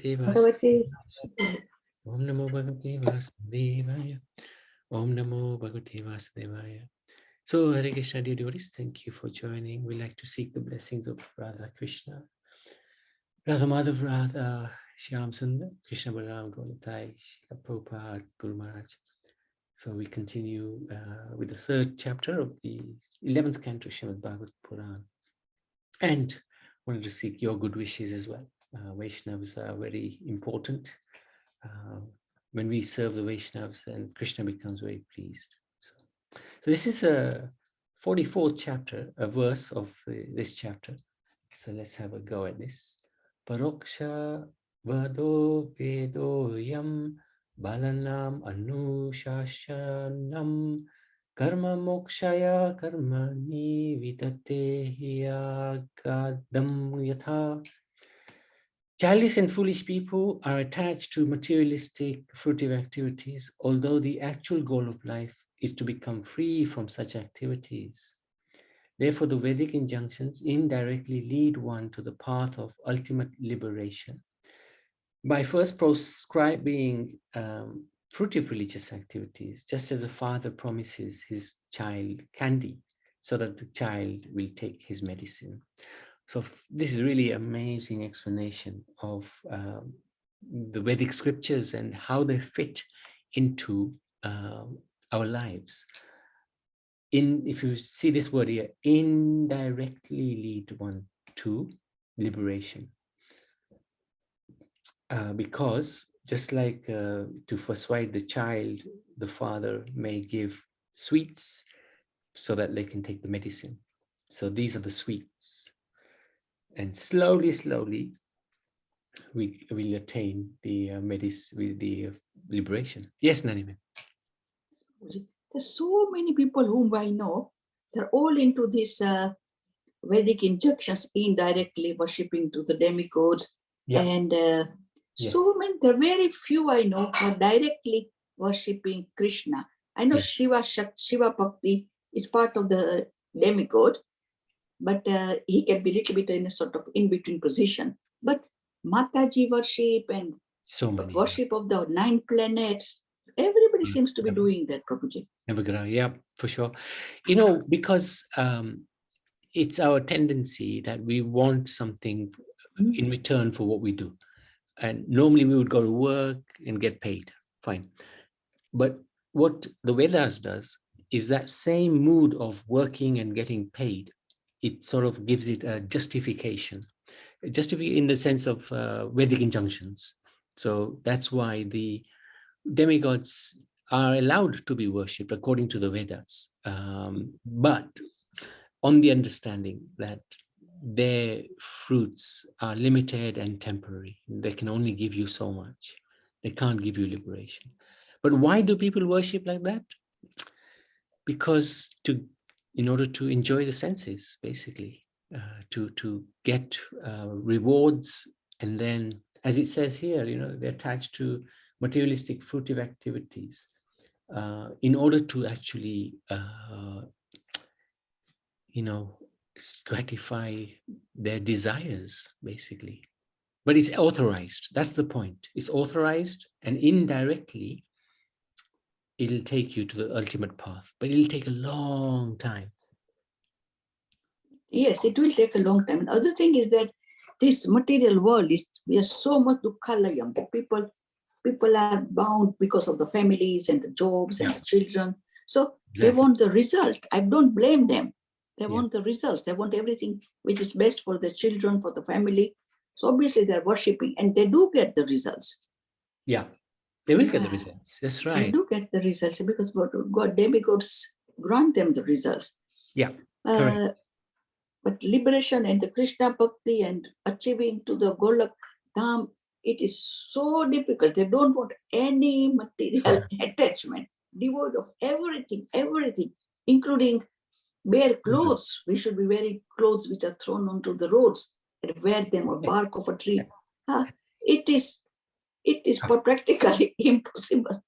Bhagavate Bhagavate. Vasudevaya. Om Namo Bhagavate Vasudevaya. Om Namo Bhagavate Vasudevaya. So, Hare Krishna, dear devotees, thank you for joining. We like to seek the blessings of Radha Krishna, Radha Madhav, Radha Shyam Sundar, Krishna Balaram Gonitai, Srila Prabhupada, Guru Maharaj. So we continue with the third chapter of the 11th canto, Srimad Bhagavatam Puran. And wanted to seek your good wishes as well. Vaishnavas are very important. When we serve the Vaishnavas, then Krishna becomes very pleased. So this is a 44th chapter, a verse of this chapter. So let's have a go at this. Paroksha vado vedo yam balanam anushashanam karma mokshaya karmani vidate hiyagadam yatha. Childish and foolish people are attached to materialistic, fruitive activities, although the actual goal of life is to become free from such activities. Therefore, the Vedic injunctions indirectly lead one to the path of ultimate liberation. By first proscribing fruitive religious activities, just as a father promises his child candy so that the child will take his medicine. So this is really amazing explanation of the Vedic scriptures and how they fit into our lives. If you see this word here, indirectly lead one to liberation. Because just like to persuade the child, the father may give sweets so that they can take the medicine. So these are the sweets. And slowly, slowly, we will attain the liberation. Yes, Nanime. There's so many people whom I know, they're all into this Vedic injunctions, indirectly worshipping to the demigods. Yeah. And so many, there are very few I know who are directly worshipping Krishna. I know Shiva Bhakti is part of the demigod, but he can be a little bit in a sort of in-between position. But Mataji worship and worship of the 9 planets, everybody seems to be doing that, Prabhuji. Yeah, for sure. Because it's our tendency that we want something in return for what we do. And normally we would go to work and get paid, fine. But what the Vedas does is that same mood of working and getting paid, it sort of gives it a justification. Justify in the sense of Vedic injunctions. So that's why the demigods are allowed to be worshipped according to the Vedas, but on the understanding that their fruits are limited and temporary. They can only give you so much. They can't give you liberation. But why do people worship like that? Because in order to enjoy the senses, basically, to get rewards, and then, as it says here, they're attached to materialistic fruitive activities in order to actually gratify their desires, basically. But it's authorized. That's the point. It's authorized, and indirectly it'll take you to the ultimate path, but it'll take a long time. Yes, it will take a long time. Another thing is that this material world we are so much dukhalayam. People are bound because of the families and the jobs and the children. So they want the result. I don't blame them. They want the results. They want everything which is best for the children, for the family. So obviously they're worshipping, and they do get the results. Yeah, they will get the results. That's right. They do get the results because God demigods grant them the results. Yeah, correct. But liberation and the Krishna Bhakti and achieving to the Golak Dham, it is so difficult. They don't want any material attachment, devoid of everything, including bare clothes. We should be wearing clothes which are thrown onto the roads and wear them, or bark of a tree. It is practically impossible.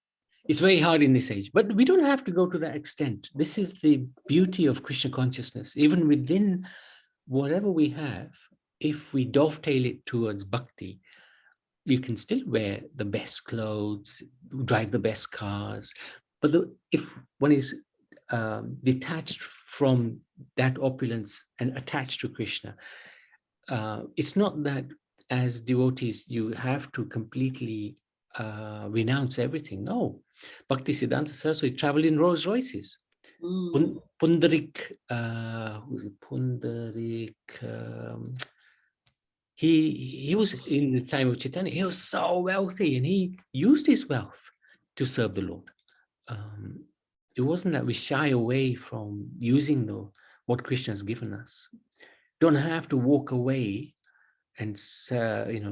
It's very hard in this age, but we don't have to go to that extent. This is the beauty of Krishna consciousness. Even within whatever we have, if we dovetail it towards bhakti, you can still wear the best clothes, drive the best cars, but if one is detached from that opulence and attached to Krishna, it's not that as devotees you have to completely renounce everything. No, Bhakti Siddhanta Saraswati traveled in Rolls Royces. Pundarik, who's it? Pundarik. He was in the time of Chaitanya. He was so wealthy, and he used his wealth to serve the Lord. It wasn't that we shy away from using what Krishna has given us. Don't have to walk away and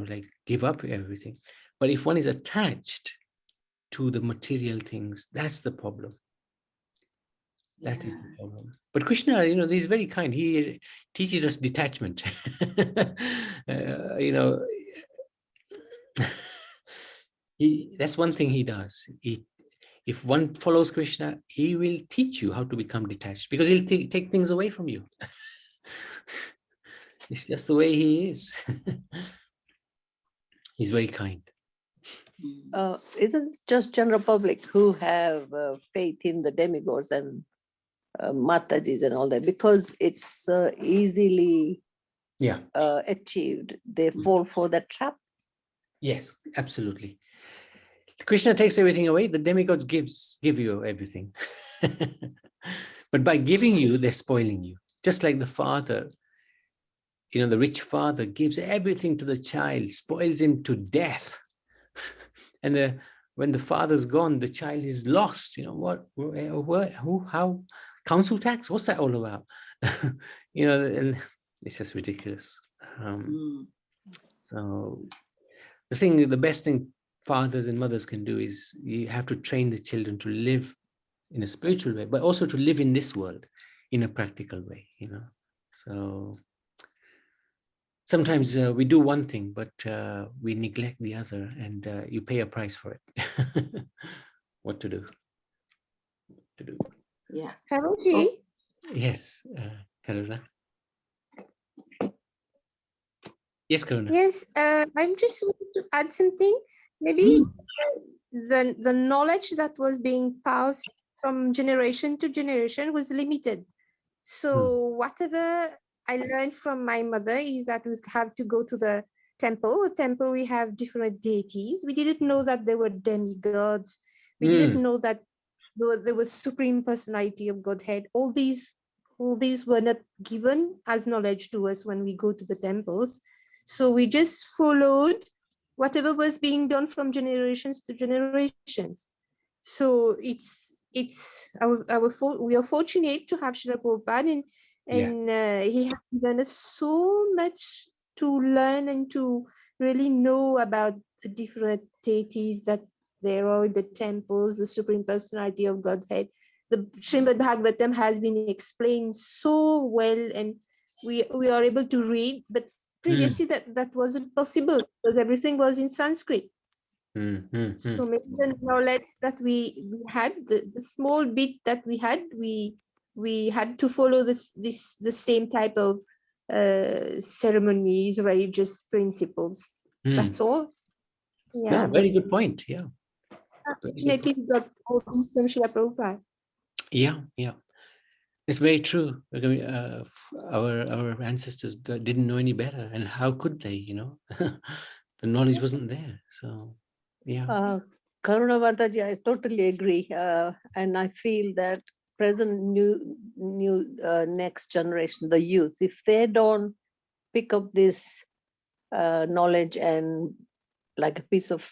like give up everything. But if one is attached to the material things, that's the problem. That is the problem. But Krishna, he's very kind. He teaches us detachment. That's one thing he does. If one follows Krishna, he will teach you how to become detached, because he'll take things away from you. It's just the way he is. He's very kind. Isn't just general public who have faith in the demigods and Matajis and all that, because it's easily achieved, they fall for that trap? Yes, absolutely. Krishna takes everything away. The demigods give you everything. But by giving you, they're spoiling you. Just like the father, the rich father gives everything to the child, spoils him to death. And when the father's gone, the child is lost. What, who, how? Council tax? What's that all about? And it's just ridiculous. So the best thing fathers and mothers can do is you have to train the children to live in a spiritual way, but also to live in this world in a practical way, So sometimes we do one thing, but we neglect the other, and you pay a price for it. What to do? Yeah. Prabhuji? Yes, Karuna. Yes, Karuna. Yes, I'm just wanting to add something. Maybe the knowledge that was being passed from generation to generation was limited. So whatever I learned from my mother is that we have to go to the temple. A temple, we have different deities. We didn't know that there were demigods. We didn't know that there was supreme personality of Godhead. All these were not given as knowledge to us when we go to the temples. So we just followed whatever was being done from generations to generations. So we are fortunate to have Srila Prabhupada, and he has given us so much to learn and to really know about the different deities that there are in the temples, the Supreme Personality of Godhead. The Srimad Bhagavatam has been explained so well, and we are able to read, but previously that wasn't possible because everything was in Sanskrit. So maybe the knowledge that we had, the small bit that we had to follow the same type of ceremonies, religious principles. That's all. Yeah, No, very good point. Yeah. Definitely got all these from Srila Prabhupada. Yeah. It's very true. Our ancestors didn't know any better, and how could they? The knowledge wasn't there. So, yeah. Karuna Vardaji, I totally agree, and I feel that present new next generation, the youth, if they don't pick up this knowledge and like a piece of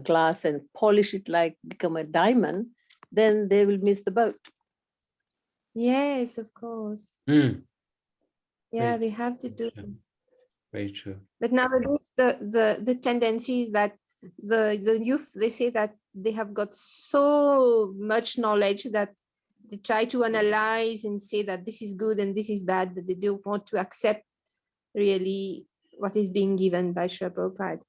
glass and polish it like become a diamond, then they will miss the boat. Yes, of course. Yeah, they have to do. Very true. But nowadays, the tendency is that the youth, they say that they have got so much knowledge that they try to analyze and say that this is good and this is bad, but they don't want to accept really what is being given by Srila Prabhupada.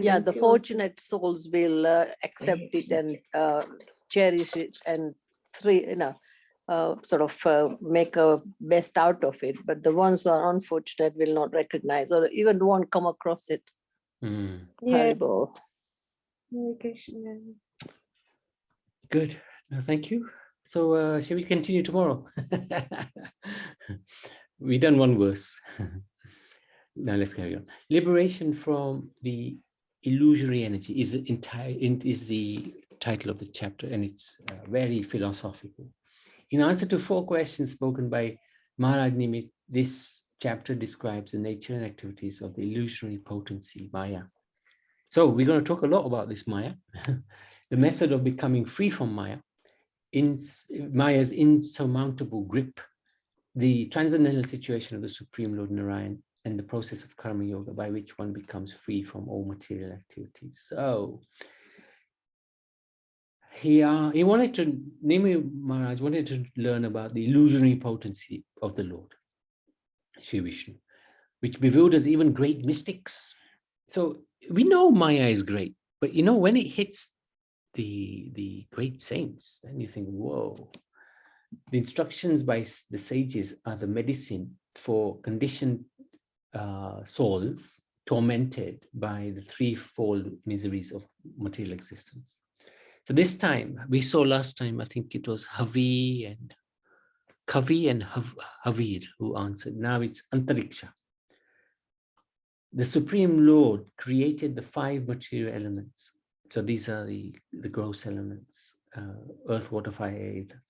Yeah, the fortunate souls will accept it and cherish it and make a best out of it, but the ones who are unfortunate will not recognize or even won't come across it. Yeah. Haribol. Hare Krishna. Good. No, thank you. So shall we continue tomorrow? We done one verse. Now let's carry on. Liberation from the illusory energy is the title of the chapter, and it's very philosophical. In answer to 4 questions spoken by Maharaj Nimit, this chapter describes the nature and activities of the illusory potency, Maya. So we're going to talk a lot about this Maya, the method of becoming free from Maya, Maya's insurmountable grip, the transcendental situation of the Supreme Lord Narayan, and the process of karma yoga by which one becomes free from all material activities. So Nimi Maharaj wanted to learn about the illusionary potency of the Lord, Sri Vishnu, which bewilders even great mystics. So we know Maya is great, but when it hits the great saints, then you think, whoa. The instructions by the sages are the medicine for conditioned souls tormented by the threefold miseries of material existence. So this time, we saw last time, I think it was Kavi and Havir who answered. Now it's Antariksha. The Supreme Lord created the 5 material elements. So these are the gross elements, earth, water, fire, air, ether,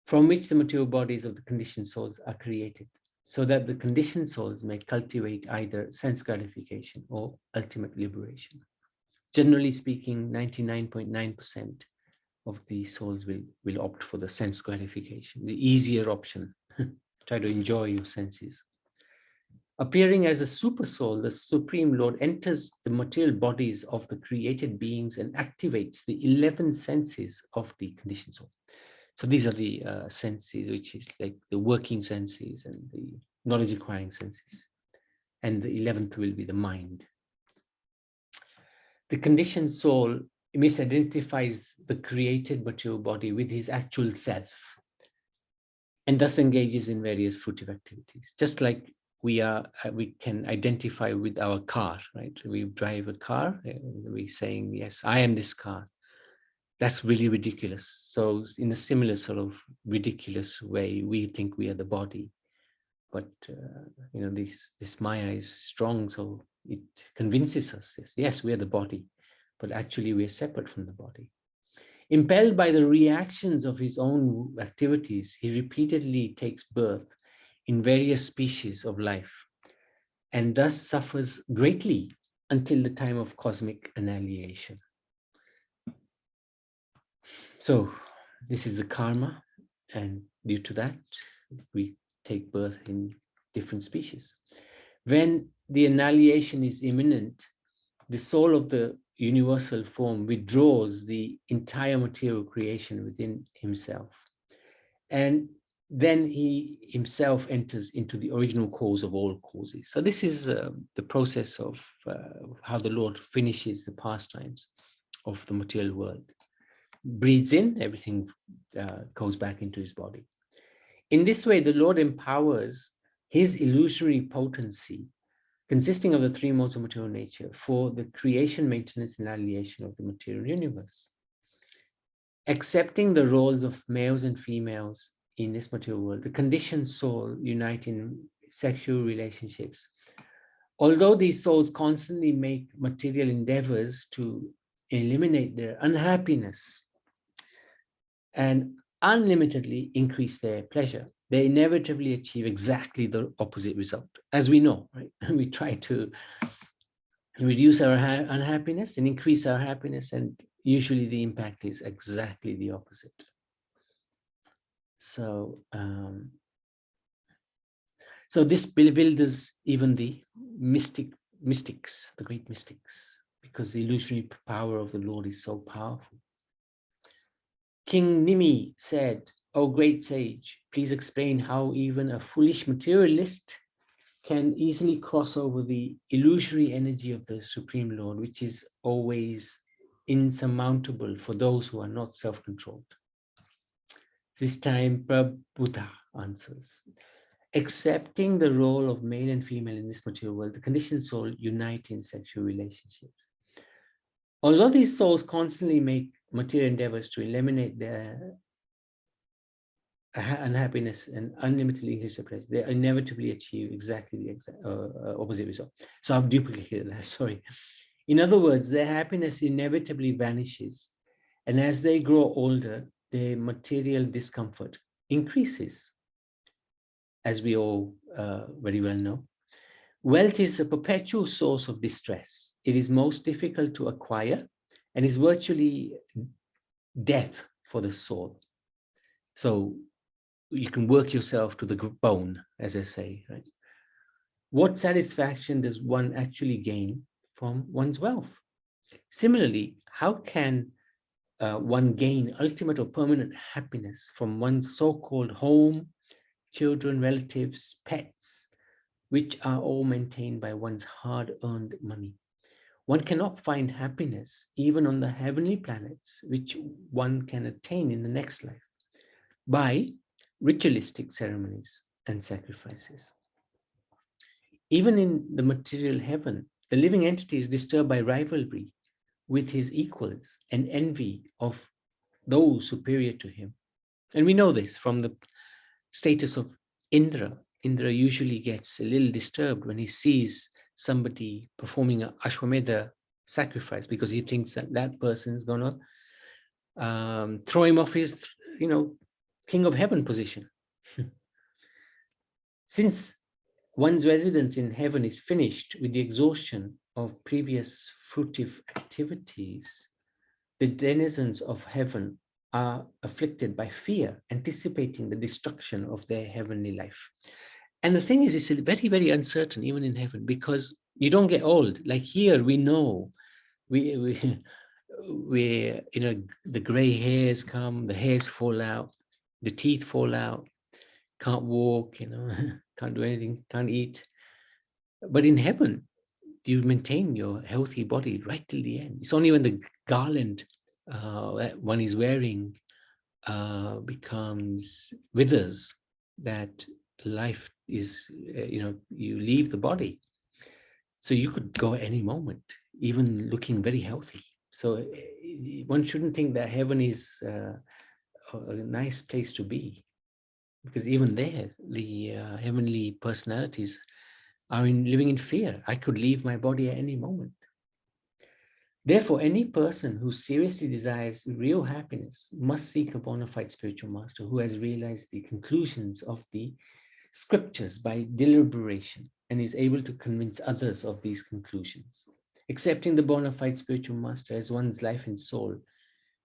from which the material bodies of the conditioned souls are created, so that the conditioned souls may cultivate either sense gratification or ultimate liberation. Generally speaking, 99.9% of the souls will opt for the sense gratification, the easier option. Try to enjoy your senses. Appearing as a super soul, the Supreme Lord enters the material bodies of the created beings and activates the 11 senses of the conditioned soul. So these are the senses, which is like the working senses and the knowledge acquiring senses. And the 11th will be the mind. The conditioned soul misidentifies the created material body with his actual self, and thus engages in various fruitive activities. Just like we can identify with our car, right? We drive a car, we're saying, yes, I am this car. That's really ridiculous. So in a similar sort of ridiculous way, we think we are the body. But, this Maya is strong, so it convinces us, yes, we are the body, but actually we are separate from the body. Impelled by the reactions of his own activities, he repeatedly takes birth in various species of life, and thus suffers greatly until the time of cosmic annihilation. So this is the karma, and due to that, we take birth in different species. When the annihilation is imminent, the soul of the universal form withdraws the entire material creation within himself. And then he himself enters into the original cause of all causes. So this is the process of how the Lord finishes the pastimes of the material world. Breathes in, everything goes back into his body. In this way, the Lord empowers his illusory potency, consisting of the 3 modes of material nature, for the creation, maintenance, and annihilation of the material universe. Accepting the roles of males and females in this material world, the conditioned soul unite in sexual relationships. Although these souls constantly make material endeavors to eliminate their unhappiness and unlimitedly increase their pleasure, they inevitably achieve exactly the opposite result. As we know, right? We try to reduce our unhappiness and increase our happiness, and usually the impact is exactly the opposite. So, so this bewilders even the mystics, the great mystics, because the illusory power of the Lord is so powerful. King Nimi said, "O great sage, please explain how even a foolish materialist can easily cross over the illusory energy of the Supreme Lord, which is always insurmountable for those who are not self-controlled." This time Prabhupada answers. Accepting the role of male and female in this material world, the conditioned soul unite in sexual relationships. Although these souls constantly make material endeavors to eliminate their unhappiness and unlimitedly increase the pleasure, they inevitably achieve exactly the opposite result. So I've duplicated that, sorry. In other words, their happiness inevitably vanishes. And as they grow older, their material discomfort increases, as we all very well know. Wealth is a perpetual source of distress. It is most difficult to acquire and is virtually death for the soul. So you can work yourself to the bone, as they say, right? What satisfaction does one actually gain from one's wealth? Similarly, how can one gain ultimate or permanent happiness from one's so-called home, children, relatives, pets, which are all maintained by one's hard-earned money? One cannot find happiness even on the heavenly planets, which one can attain in the next life by ritualistic ceremonies and sacrifices. Even in the material heaven, the living entity is disturbed by rivalry with his equals and envy of those superior to him. And we know this from the status of Indra. Indra usually gets a little disturbed when he sees somebody performing an Ashwamedha sacrifice, because he thinks that that person is going to throw him off his, king of heaven position. Since one's residence in heaven is finished with the exhaustion of previous fruitive activities, the denizens of heaven are afflicted by fear, anticipating the destruction of their heavenly life. And the thing is, it's very, very uncertain, even in heaven, because you don't get old. Like here, we know, the gray hairs come, the hairs fall out, the teeth fall out, can't walk, can't do anything, can't eat. But in heaven, you maintain your healthy body right till the end. It's only when the garland that one is wearing withers that life is, you leave the body. So you could go at any moment, even looking very healthy. So one shouldn't think that heaven is a nice place to be, because even there, the heavenly personalities are living in fear. I could leave my body at any moment. Therefore, any person who seriously desires real happiness must seek a bona fide spiritual master who has realized the conclusions of the scriptures by deliberation and is able to convince others of these conclusions. Accepting the bona fide spiritual master as one's life and soul,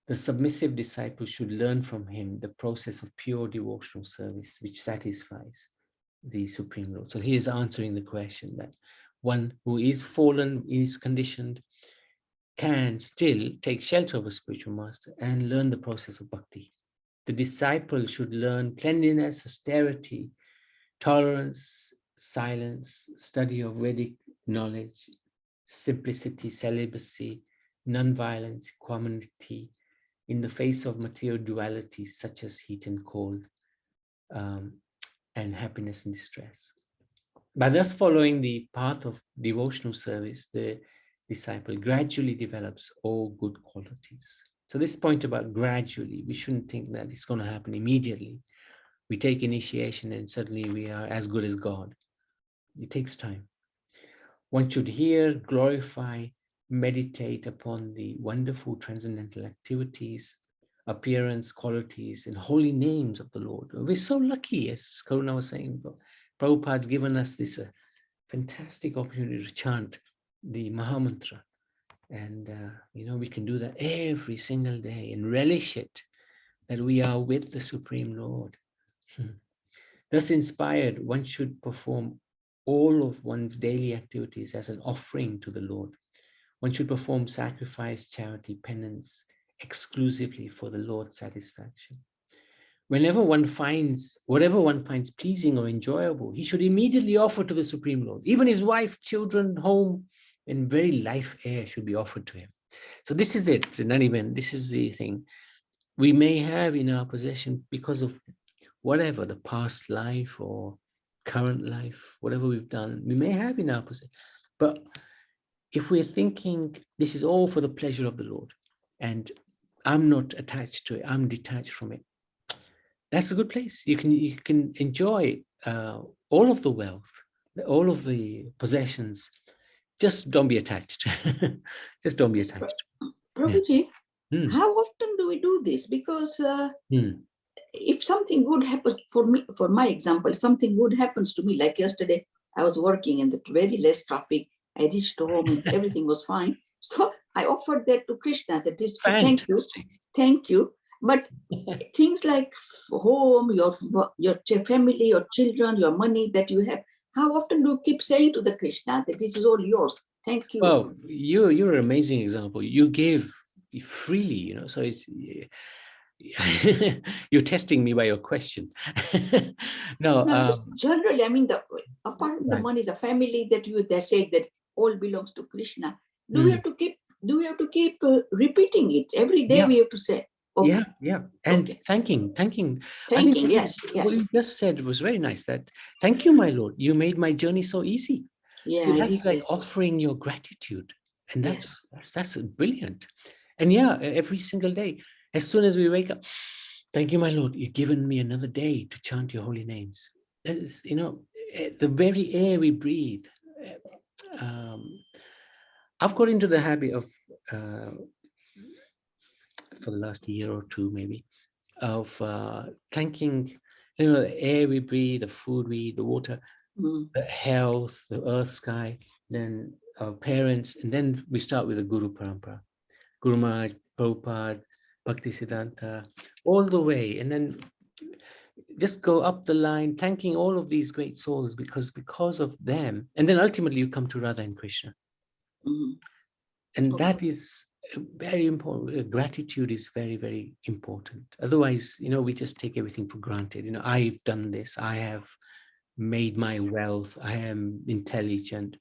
the submissive disciple should learn from him the process of pure devotional service, which satisfies the Supreme Lord. So he is answering the question that one who is fallen, is conditioned, can still take shelter of a spiritual master and learn the process of bhakti. The disciple should learn cleanliness, austerity, tolerance, silence, study of Vedic knowledge, simplicity, celibacy, non-violence, equanimity in the face of material dualities such as heat and cold, and happiness and distress. By thus following the path of devotional service, the disciple gradually develops all good qualities. So this point about gradually, we shouldn't think that it's going to happen immediately. We take initiation and suddenly we are as good as God. It takes time. One should hear, glorify, meditate upon the wonderful transcendental activities, appearance, qualities, and holy names of the Lord. We're so lucky, as Karuna was saying. Prabhupada's given us this fantastic opportunity to chant the Mahamantra. And, we can do that every single day and relish it, that we are with the Supreme Lord. Thus inspired, one should perform all of one's daily activities as an offering to the Lord. One should perform sacrifice, charity, penance exclusively for the Lord's satisfaction. Whenever one finds, whatever one finds pleasing or enjoyable, he should immediately offer to the Supreme Lord. Even his wife, children, home, and very life air should be offered to him. So this is it, Nariman, this is the thing. we may have in our possession because of whatever, the past life or current life, whatever we've done, we may have in our possession. But if we're thinking this is all for the pleasure of the Lord, and I'm not attached to it, I'm detached from it, that's a good place. You can enjoy all of the wealth, all of the possessions. Just don't be attached. Just don't be attached. Prabhuji, Yeah. how often do we do this? Because if something good happens for me, for my example, something good happens to me, like yesterday, I was working in the very less traffic. I reached home and everything was fine. So I offered that to Krishna, that is, thank you. But things like home, your family, your children, your money that you have, how often do you keep saying to the Krishna that this is all yours? Thank you. Well, you're an amazing example. You gave freely, you know, so it's you're testing me by your question. No, just generally, I mean, apart from the money, the family that they say that all belongs to Krishna. Do we have to keep repeating it every day? We have to say, okay. Yeah, and thanking. I think what you just said was very nice. That thank you, my Lord. You made my journey so easy. Yeah, so that's like offering your gratitude, and that's brilliant. And every single day, as soon as we wake up, thank you, my Lord. You've given me another day to chant your holy names. Is, you know, the very air we breathe. I've got into the habit of, for the last year or two, maybe, of thanking, you know, the air we breathe, the food we eat, the water, the health, the earth, sky, then our parents, and then we start with the Guru Parampara, Guru Maharaj, Prabhupada, Bhakti Siddhanta, all the way, and then just go up the line, thanking all of these great souls because of them, and then ultimately you come to Radha and Krishna, and that is very important. Gratitude is very, very important. Otherwise, you know, we just take everything for granted. You know, I've done this, I have made my wealth, I am intelligent.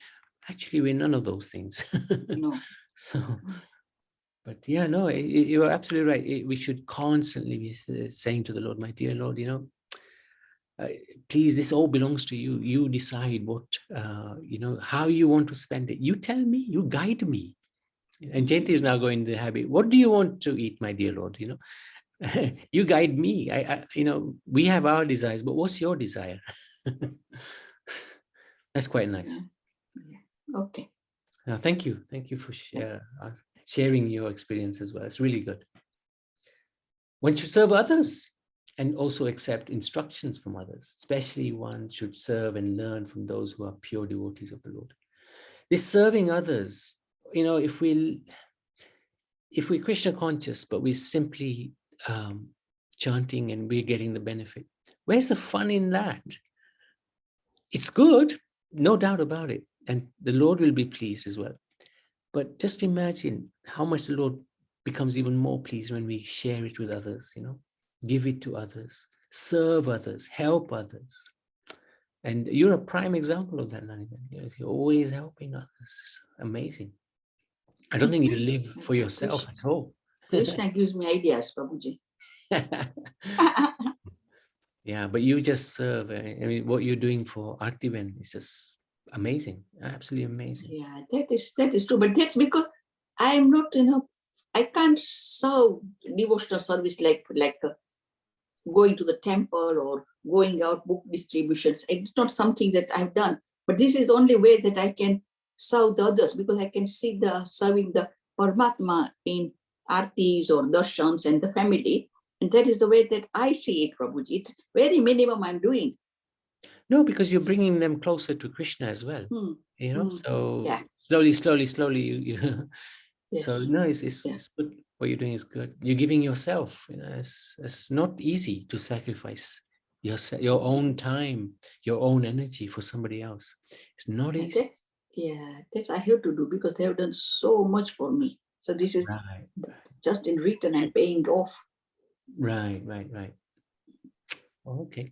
Actually, we're none of those things. No. So, but no, you're absolutely right. We should constantly be saying to the Lord, my dear Lord, you know, please, this all belongs to you. You decide what, you know, how you want to spend it. You tell me, you guide me. And Jayanti is now going to the habit. What do you want to eat, my dear Lord? You know, you guide me. You know, we have our desires, but what's your desire? That's quite nice. Okay. Thank you. Thank you for sharing your experience as well. It's really good. One should serve others and also accept instructions from others. Especially one should serve and learn from those who are pure devotees of the Lord. This serving others, you know, if we're Krishna conscious, but we're simply chanting and we're getting the benefit, where's the fun in that? It's good, no doubt about it. And the Lord will be pleased as well. But just imagine how much the Lord becomes even more pleased when we share it with others, you know, give it to others, serve others, help others. And you're a prime example of that, Narayan. You're always helping others. Amazing. I don't think you live for yourself at all. Krishna gives me ideas, Prabhuji. Yeah, but you just serve. I mean, what you're doing for Artiven is just amazing, absolutely amazing. Yeah, that is true. But that's because I'm not, you know, I can't serve devotional service like going to the temple or going out book distributions. It's not something that I've done. But this is the only way that I can serve the others, because I can see serving the Paramatma in artis or darshans and the family. And that is the way that I see it, Prabhuji. It's very minimum I'm doing. No, because you're bringing them closer to Krishna as well. You know, so slowly, you Yes. So no, it's good. What you're doing is good. You're giving yourself. You know, it's not easy to sacrifice your own time, your own energy for somebody else. It's not easy. That's I have to do, because they have done so much for me. So this is just in return and paying off. Right. Okay.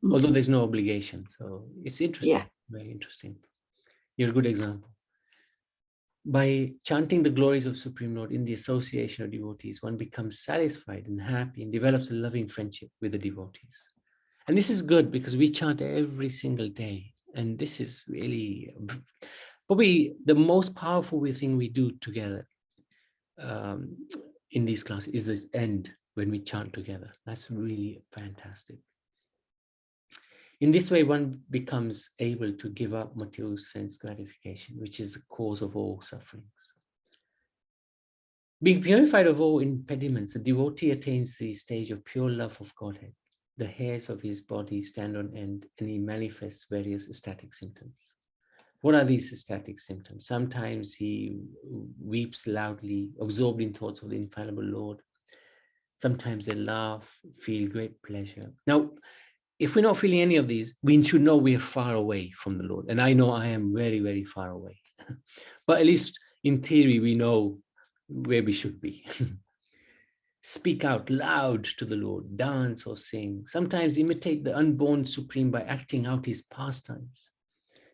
Although there's no obligation, so it's interesting. Very interesting. You're a good example. By chanting the glories of Supreme Lord in the association of devotees, one becomes satisfied and happy and develops a loving friendship with the devotees. And this is good because we chant every single day. And this is really probably the most powerful thing we do together in these classes is the end when we chant together. That's really fantastic. In this way, one becomes able to give up material sense gratification, which is the cause of all sufferings. Being purified of all impediments, the devotee attains the stage of pure love of Godhead. The hairs of his body stand on end, and he manifests various ecstatic symptoms. What are these ecstatic symptoms? Sometimes he weeps loudly, absorbed in thoughts of the infallible Lord. Sometimes they laugh, feel great pleasure. Now, if we're not feeling any of these, we should know we are far away from the Lord. And I know I am very, very far away. But at least in theory, we know where we should be. Speak out loud to the Lord, dance or sing. Sometimes imitate the unborn Supreme by acting out his pastimes.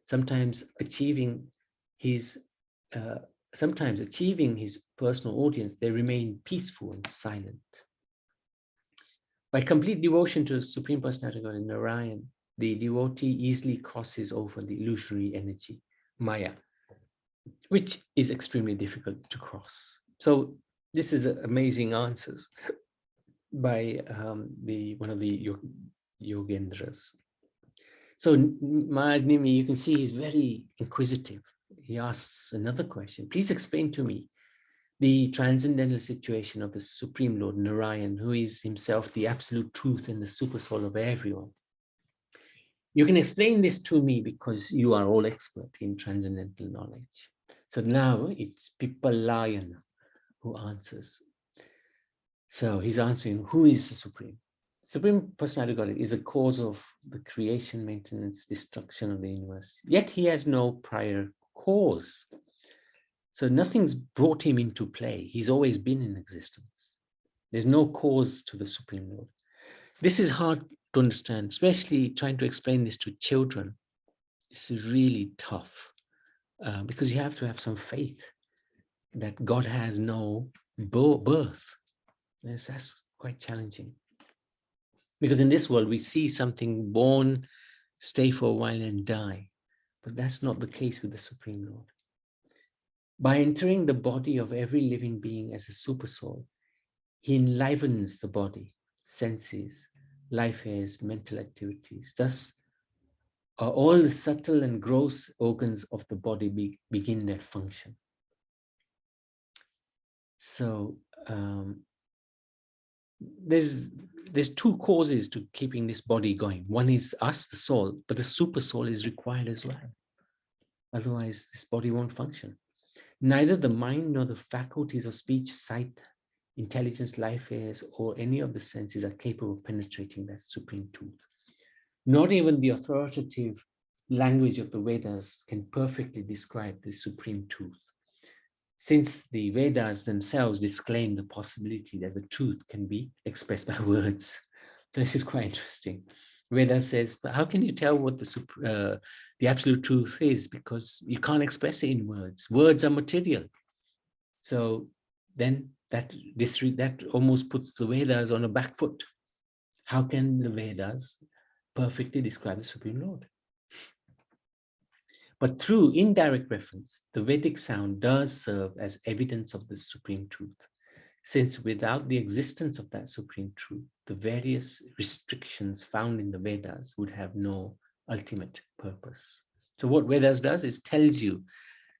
Sometimes achieving his personal audience, they remain peaceful and silent. By complete devotion to the Supreme Personality of God, Narayan, the devotee easily crosses over the illusory energy, Maya, which is extremely difficult to cross. So this is amazing answers by one of the Yogendras. So Mahagnimi, you can see he's very inquisitive. He asks another question. Please explain to me the transcendental situation of the Supreme Lord Narayan, who is himself the absolute truth and the super soul of everyone. You can explain this to me because you are all expert in transcendental knowledge. So now it's Pippalayan who answers. So he's answering, who is the Supreme? Supreme Personality of God is a cause of the creation, maintenance, destruction of the universe. Yet he has no prior cause. So nothing's brought him into play. He's always been in existence. There's no cause to the Supreme Lord. This is hard to understand, especially trying to explain this to children. This is really tough because you have to have some faith that God has no birth. Yes, that's quite challenging. Because in this world, we see something born, stay for a while and die. But that's not the case with the Supreme Lord. By entering the body of every living being as a super soul, he enlivens the body, senses, life airs, mental activities. Thus, all the subtle and gross organs of the body begin their function. So there's two causes to keeping this body going. One is us, the soul, but the super soul is required as well. Otherwise, this body won't function. Neither the mind nor the faculties of speech, sight, intelligence, life airs, or any of the senses are capable of penetrating that supreme truth. Not even the authoritative language of the Vedas can perfectly describe this supreme truth. Since the Vedas themselves disclaim the possibility that the truth can be expressed by words. So this is quite interesting. Vedas says, but how can you tell what the absolute truth is? Because you can't express it in words. Words are material. So then that almost puts the Vedas on a back foot. How can the Vedas perfectly describe the Supreme Lord? But through indirect reference, the Vedic sound does serve as evidence of the supreme truth, since without the existence of that supreme truth, the various restrictions found in the Vedas would have no ultimate purpose. So what Vedas does is tells you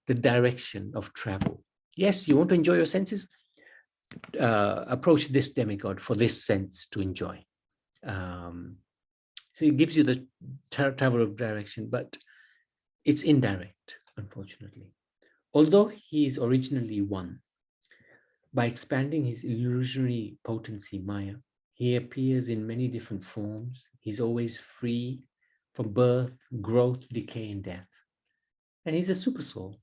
the direction of travel. Yes, you want to enjoy your senses? Approach this demigod for this sense to enjoy. So it gives you the travel of direction, but it's indirect, unfortunately. Although he is originally one, by expanding his illusory potency, Maya, he appears in many different forms. He's always free from birth, growth, decay, and death. And he's a super soul,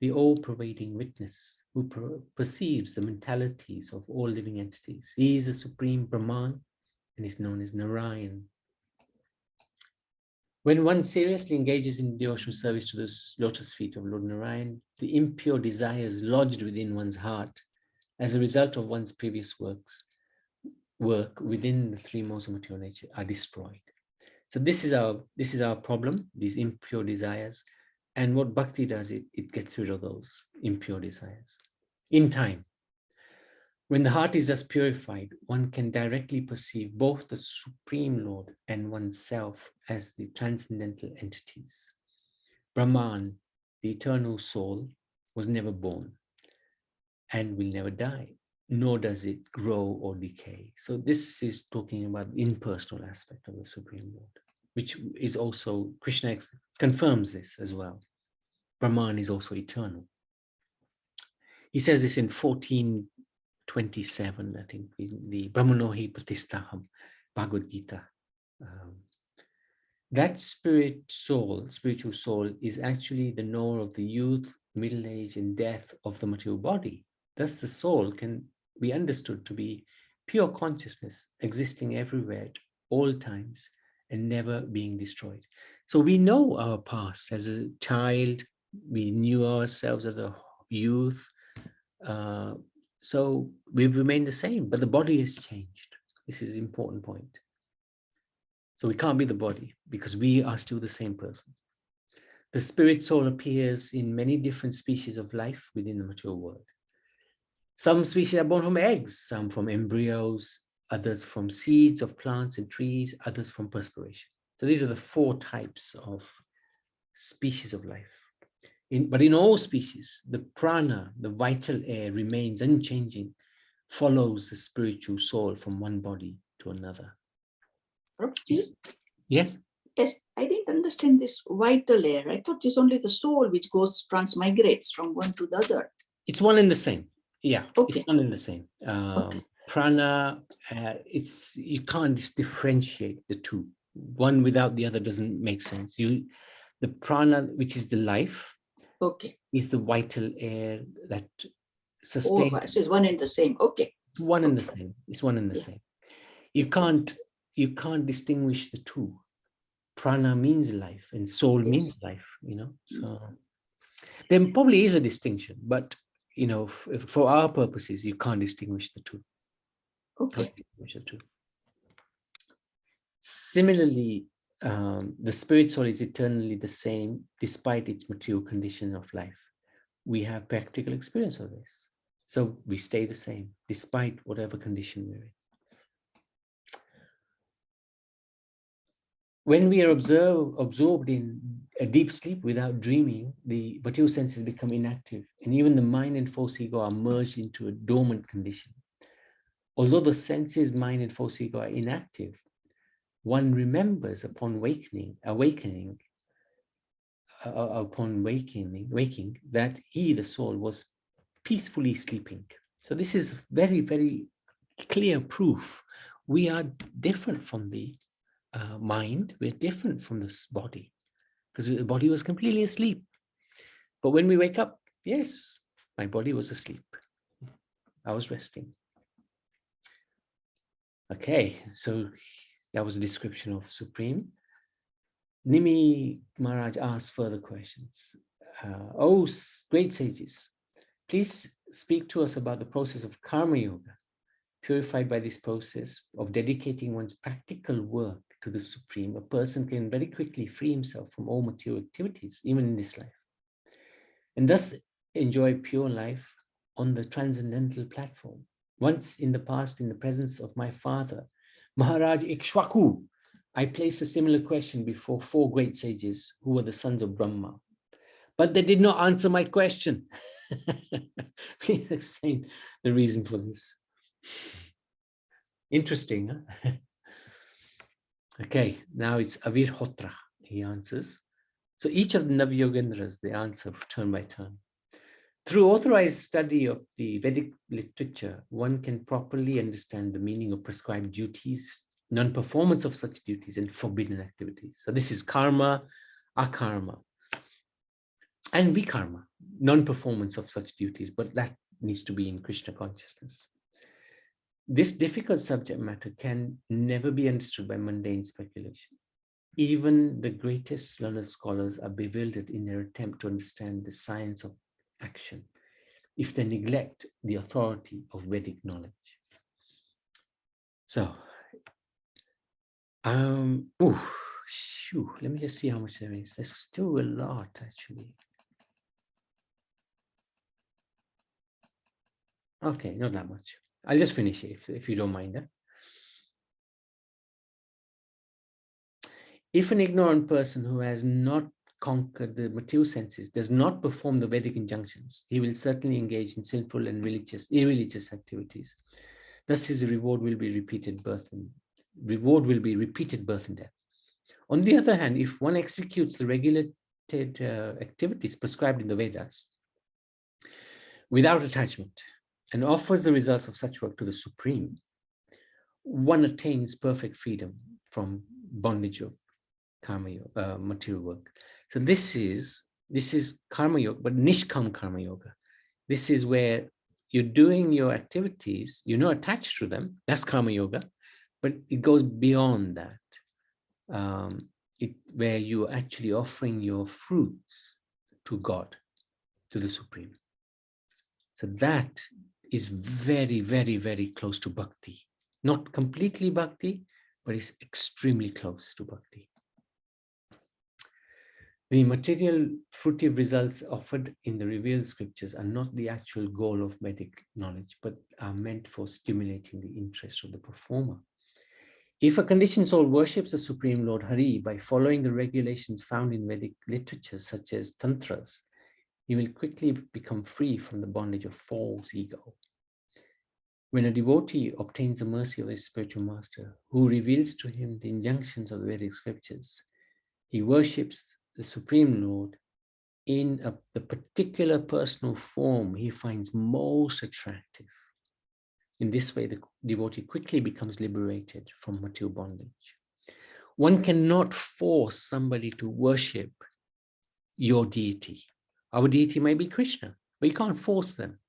the all-pervading witness who perceives the mentalities of all living entities. He is a supreme Brahman and is known as Narayan. When one seriously engages in devotional service to the lotus feet of Lord Narayan, the impure desires lodged within one's heart as a result of one's previous work within the three modes of material nature are destroyed. So this is our problem, these impure desires. And what bhakti does, it gets rid of those impure desires in time. When the heart is thus purified, one can directly perceive both the Supreme Lord and oneself as the transcendental entities. Brahman, the eternal soul, was never born and will never die, nor does it grow or decay. So this is talking about the impersonal aspect of the Supreme Lord, which is also, Krishna confirms this as well. Brahman is also eternal. He says this in 1427, I think, in the Brahmanohi Pratistaham, Bhagavad Gita. That spiritual soul is actually the knower of the youth, middle age, and death of the material body. Thus, the soul can be understood to be pure consciousness existing everywhere at all times and never being destroyed. So we know our past as a child, we knew ourselves as a youth. So we've remained the same, but the body has changed. This is an important point. So we can't be the body because we are still the same person. The spirit soul appears in many different species of life within the material world. Some species are born from eggs, some from embryos, others from seeds of plants and trees, others from perspiration. So these are the 4 types of species of life. But in all species, the prana, the vital air, remains unchanging, follows the spiritual soul from one body to another. Yes. Yes, I didn't understand this vital air. I thought it's only the soul which transmigrates from one to the other. It's one and the same. Yeah, okay. It's one and the same. Okay. Prana, you can't differentiate the two. One without the other doesn't make sense. The prana, which is the life, Okay. is the vital air that sustains. Oh, so it's one and the same. Okay. It's one and the same. It's one and the same. You can't distinguish the two. Prana means life and soul means life, so there probably is a distinction, but for our purposes you can't distinguish the two. Okay. Similarly, the spirit soul is eternally the same despite its material condition of life. We have practical experience of this, so we stay the same despite whatever condition we're in. When we are absorbed in a deep sleep without dreaming, the material senses become inactive, and even the mind and false ego are merged into a dormant condition. Although the senses, mind, and false ego are inactive, one remembers upon waking that he, the soul, was peacefully sleeping. So this is very, very clear proof. We are different from the mind, we're different from this body, because the body was completely asleep. But when we wake up, yes, my body was asleep. I was resting. Okay, so that was a description of Supreme. Nimi Maharaj asked further questions. Oh, great sages, please speak to us about the process of karma yoga. Purified by this process of dedicating one's practical work to the Supreme, a person can very quickly free himself from all material activities, even in this life, and thus enjoy pure life on the transcendental platform. Once in the past, in the presence of my father, Maharaj Ikshwaku, I placed a similar question before 4 great sages who were the sons of Brahma, but they did not answer my question. Please explain the reason for this. Interesting, huh? Okay, now it's Avirhotra, he answers. So each of the Navyogendras, they answer turn by turn. Through authorized study of the Vedic literature, one can properly understand the meaning of prescribed duties, non-performance of such duties, and forbidden activities. So this is karma, akarma, and vikarma, non-performance of such duties, but that needs to be in Krishna consciousness. This difficult subject matter can never be understood by mundane speculation. Even the greatest learned scholars are bewildered in their attempt to understand the science of action if they neglect the authority of Vedic knowledge. So, let me just see how much there is. There's still a lot, actually. Okay, not that much. I'll just finish it if you don't mind. Huh? If an ignorant person who has not conquered the material senses does not perform the Vedic injunctions, he will certainly engage in sinful and irreligious activities. Thus, his reward will be repeated birth and death. On the other hand, if one executes the regulated activities prescribed in the Vedas without attachment and offers the results of such work to the Supreme, one attains perfect freedom from bondage of karma, material work. So this is karma yoga, but nishkam karma yoga. This is where you're doing your activities, you're not attached to them. That's karma yoga, but it goes beyond that. Where you're actually offering your fruits to God, to the Supreme. So that is very, very, very close to bhakti. Not completely bhakti, but it's extremely close to bhakti. The material fruitive results offered in the revealed scriptures are not the actual goal of Vedic knowledge, but are meant for stimulating the interest of the performer. If a conditioned soul worships the Supreme Lord Hari by following the regulations found in Vedic literature, such as tantras, he will quickly become free from the bondage of false ego. When a devotee obtains the mercy of his spiritual master, who reveals to him the injunctions of the Vedic scriptures, he worships the Supreme Lord in the particular personal form he finds most attractive. In this way, the devotee quickly becomes liberated from material bondage. One cannot force somebody to worship your deity. Our deity may be Krishna, but you can't force them.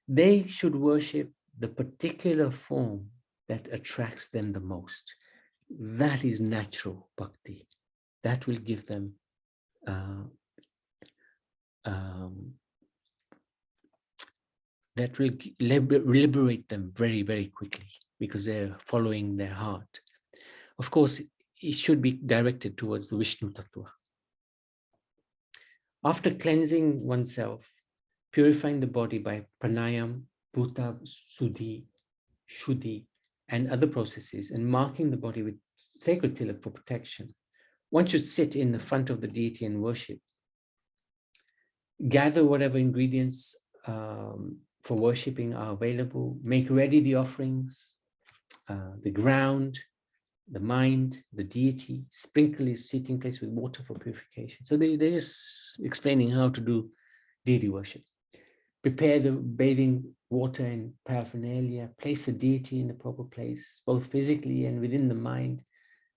They should worship the particular form that attracts them the most. That is natural bhakti. That will give them that will liberate them very, very quickly because they're following their heart. Of course, it should be directed towards the Vishnu Tattva. After cleansing oneself, purifying the body by pranayam, bhuta, shuddhi, and other processes, and marking the body with sacred tilak for protection, one should sit in the front of the deity and worship. Gather whatever ingredients for worshipping are available, make ready the offerings, the ground, the mind, the deity, sprinkle his seating place with water for purification. So they're just explaining how to do deity worship. Prepare the bathing water and paraphernalia, place the deity in the proper place, both physically and within the mind.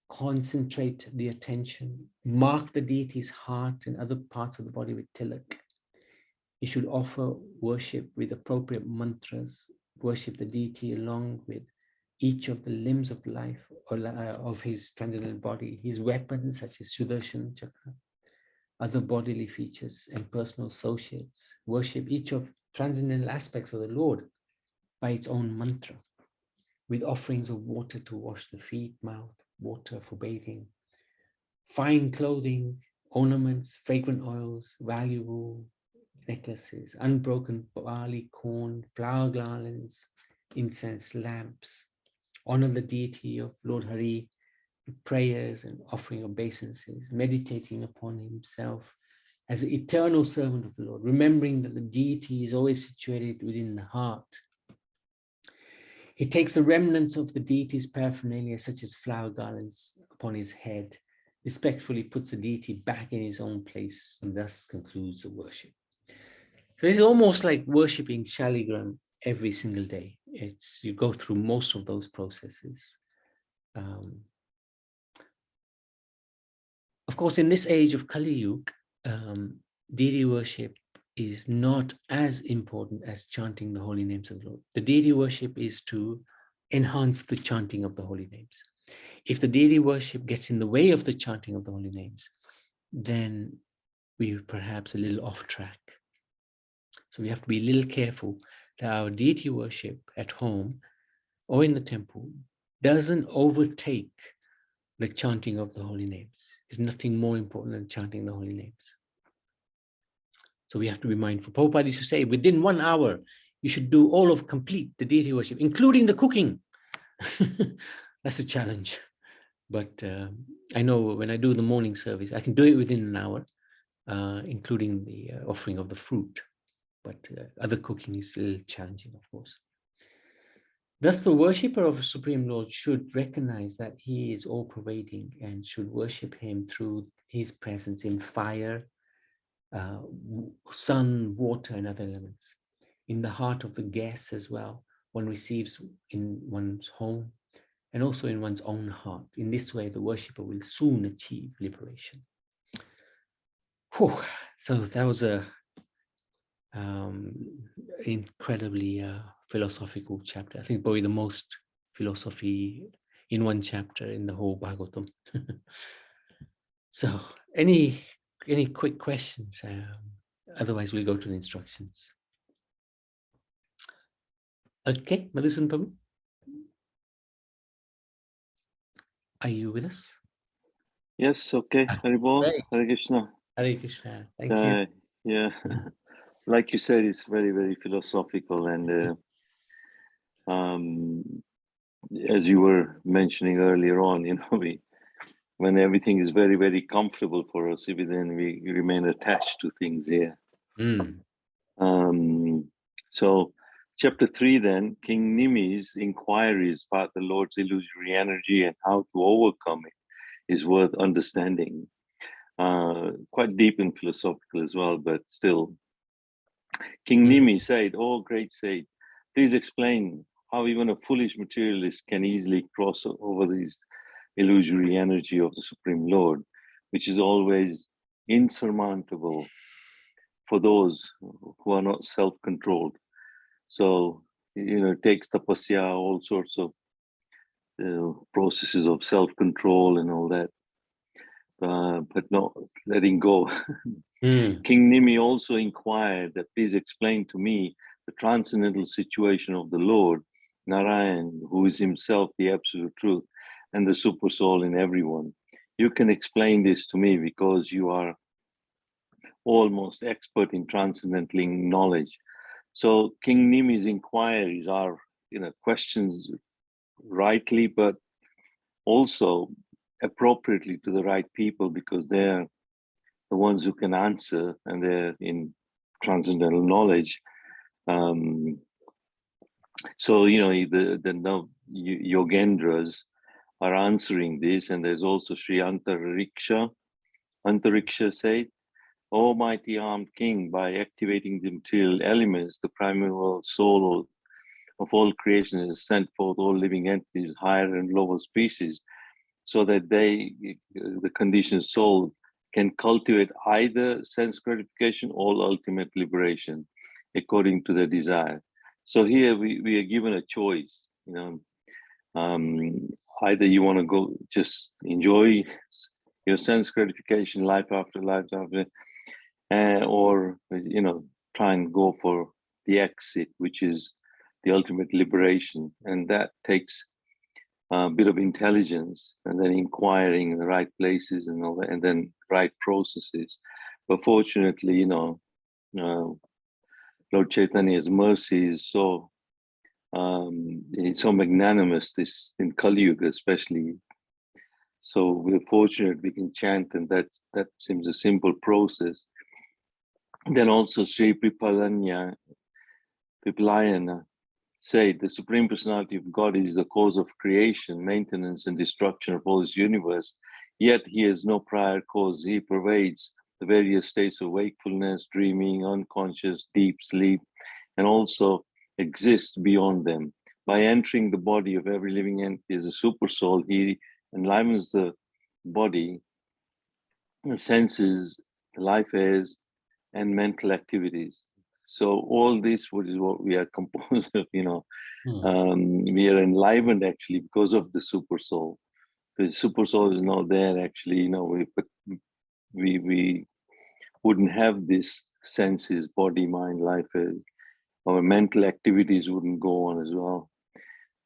Concentrate the attention, mark the deity's heart and other parts of the body with tilak. You should offer worship with appropriate mantras, worship the deity along with each of the limbs of life or of his transcendental body, his weapons such as Sudarshan Chakra, other bodily features and personal associates. Worship each of transcendental aspects of the Lord by its own mantra, with offerings of water to wash the feet, mouth, water for bathing, fine clothing, ornaments, fragrant oils, valuable necklaces, unbroken barley, corn, flower garlands, incense, lamps. Honor the deity of Lord Hari with prayers and offering obeisances, meditating upon himself as the eternal servant of the Lord, remembering that the deity is always situated within the heart. He takes the remnants of the deity's paraphernalia, such as flower garlands, upon his head, respectfully puts the deity back in his own place, and thus concludes the worship. So it's almost like worshipping Shaligram every single day. You go through most of those processes. Of course, in this age of Kali Yuga, deity worship is not as important as chanting the holy names of the Lord. The deity worship is to enhance the chanting of the holy names. If the deity worship gets in the way of the chanting of the holy names, then we're perhaps a little off track. So we have to be a little careful that our deity worship at home or in the temple doesn't overtake the chanting of the holy names. There's nothing more important than chanting the holy names. So we have to be mindful. Prabhupada used to say, within 1 hour, you should do complete the deity worship, including the cooking. That's a challenge. But I know when I do the morning service, I can do it within an hour, including the offering of the fruit. But other cooking is a little challenging, of course. Thus, the worshipper of the Supreme Lord should recognize that he is all-pervading and should worship him through his presence in fire, sun, water, and other elements. In the heart of the guests as well, one receives in one's home and also in one's own heart. In this way, the worshipper will soon achieve liberation. Whew. So that was a incredibly philosophical chapter. I think probably the most philosophy in one chapter in the whole Bhagavatam. So any quick questions? Otherwise, we'll go to the instructions. Okay, Madhusudan Prabhu, are you with us? Yes, okay. Haribol, Hare Krishna. Hare Krishna. Thank you. Yeah, like you said, it's very, very philosophical, and as you were mentioning earlier on, you know, when everything is very, very comfortable for us, even then we remain attached to things here. So chapter 3 then, King Nimi's inquiries about the Lord's illusory energy and how to overcome it is worth understanding. Quite deep and philosophical as well, but still. King Nimi said, "Oh, great sage, please explain how even a foolish materialist can easily cross over this illusory energy of the Supreme Lord, which is always insurmountable for those who are not self-controlled." So, you know, it takes tapasya, all sorts of processes of self-control and all that, but not letting go. King Nimi also inquired that please explain to me the transcendental situation of the Lord, Narayan, who is himself the absolute truth and the super soul in everyone. You can explain this to me because you are almost expert in transcendental knowledge. So King Nimi's inquiries are, you know, questions rightly, but also appropriately to the right people, because they're the ones who can answer, and they're in transcendental knowledge. So, you know, the Yogendras are answering this, and there's also Sri Antariksha. Antariksha said, "Almighty armed king, by activating the material elements, the primeval soul of all creation has sent forth all living entities, higher and lower species, so that they, the conditioned soul, can cultivate either sense gratification or ultimate liberation according to their desire." So here we are given a choice, you know, either you want to go just enjoy your sense gratification life after life after, or, you know, try and go for the exit, which is the ultimate liberation. And that takes a bit of intelligence, and then inquiring in the right places and all that, and then right processes. But fortunately, you know, Lord Chaitanya's mercy is so it's so magnanimous, this in Kali Yuga especially. So we're fortunate we can chant, and that seems a simple process. Then also Sri Pipalayana said, the Supreme Personality of God is the cause of creation, maintenance, and destruction of all this universe, yet he has no prior cause. He pervades the various states of wakefulness, dreaming, unconscious, deep sleep, and also exists beyond them. By entering the body of every living entity as a super soul, he enlivens the body, the senses, the life airs, and mental activities. So all this is what we are composed of, you know. We are enlivened actually because of the super soul. The super soul is not there actually, you know, we wouldn't have this senses, body, mind, life. Our mental activities wouldn't go on as well.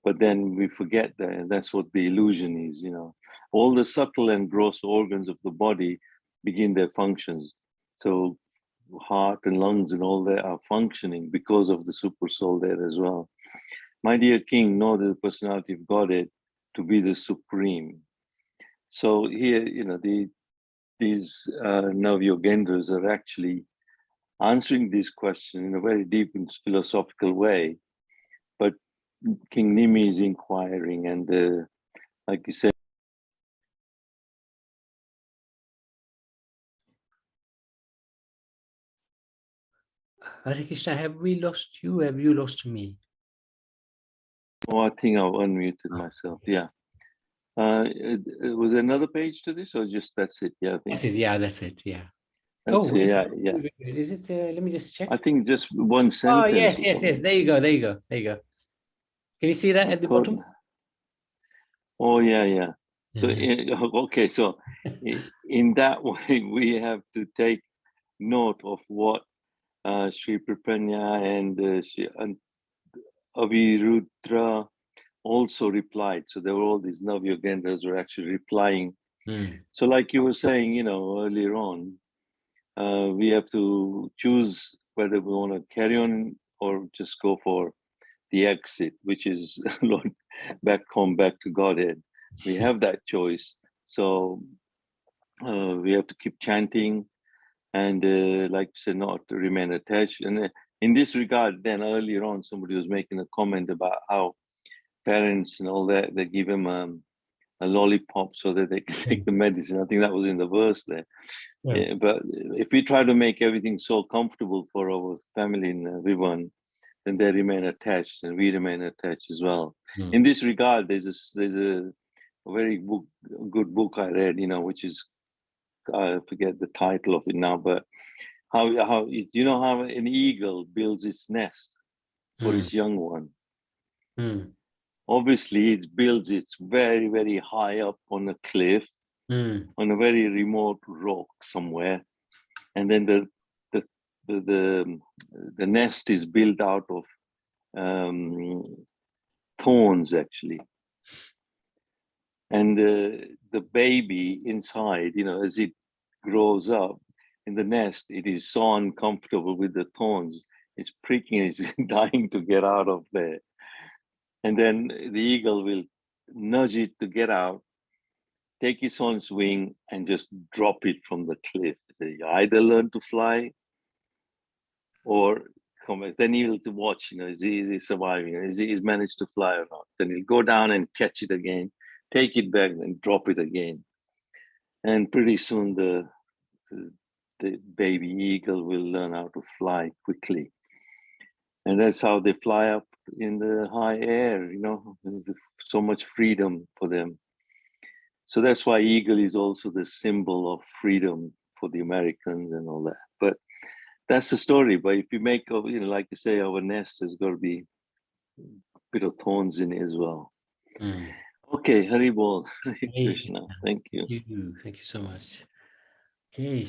But then we forget that, and that's what the illusion is, you know. All the subtle and gross organs of the body begin their functions. So heart and lungs and all that are functioning because of the super soul there as well. My dear King, know the personality of Godhead to be the supreme. So here, you know, these Navyogendras are actually answering this question in a very deep and philosophical way. But King Nimi is inquiring, and like you said, Hare Krishna, have we lost you? Have you lost me? oh, I think I've unmuted myself. Yeah. Was there another page to this, or just that's it? Yeah, I think That's it. Yeah, that's it. Yeah. that's it. Yeah, yeah. Wait, is it? Let me just check. I think just one Oh, sentence. yes. There you go. Can you see that at the bottom? Oh, yeah. So, Yeah. okay, so in that way, we have to take note of what Sri Prapanya and Sri Avirudra also replied. So there were all these Navyogendras were actually replying. So like you were saying, you know, earlier on, we have to choose whether we want to carry on or just go for the exit, which is Lord, back home, back to Godhead. We have that choice. So we have to keep chanting and like I said, not to remain attached. And in this regard, then earlier on, somebody was making a comment about how parents and all that, they give them a lollipop so that they can take the medicine. I think that was in the verse there. Yeah, but if we try to make everything so comfortable for our family and everyone, then they remain attached and we remain attached as well. In this regard, there's a very good book I read, you know, which is, I forget the title of it now, but how you know how an eagle builds its nest for its young one. Obviously, it builds it very, very high up on a cliff, on a very remote rock somewhere, and then the nest is built out of thorns actually, and the baby inside, you know, as it grows up in the nest, it is so uncomfortable with the thorns. It's pricking, it's dying to get out of there. And then the eagle will nudge it to get out, take its own wing and just drop it from the cliff. You either learn to fly or come back. Then he'll to watch, you know, is he surviving? Is he's managed to fly or not? Then he'll go down and catch it again, take it back and drop it again. And pretty soon the baby eagle will learn how to fly quickly. And that's how they fly up in the high air, you know, there's so much freedom for them. So that's why eagle is also the symbol of freedom for the Americans and all that. But that's the story. But if you make, you know, like you say, our nest has got to be a bit of thorns in it as well. Okay, Hari Bol, Krishna, thank you. Thank you so much. Okay,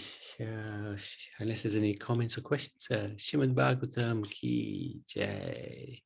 unless there's any comments or questions, Srimad Bhagavatam ki jai.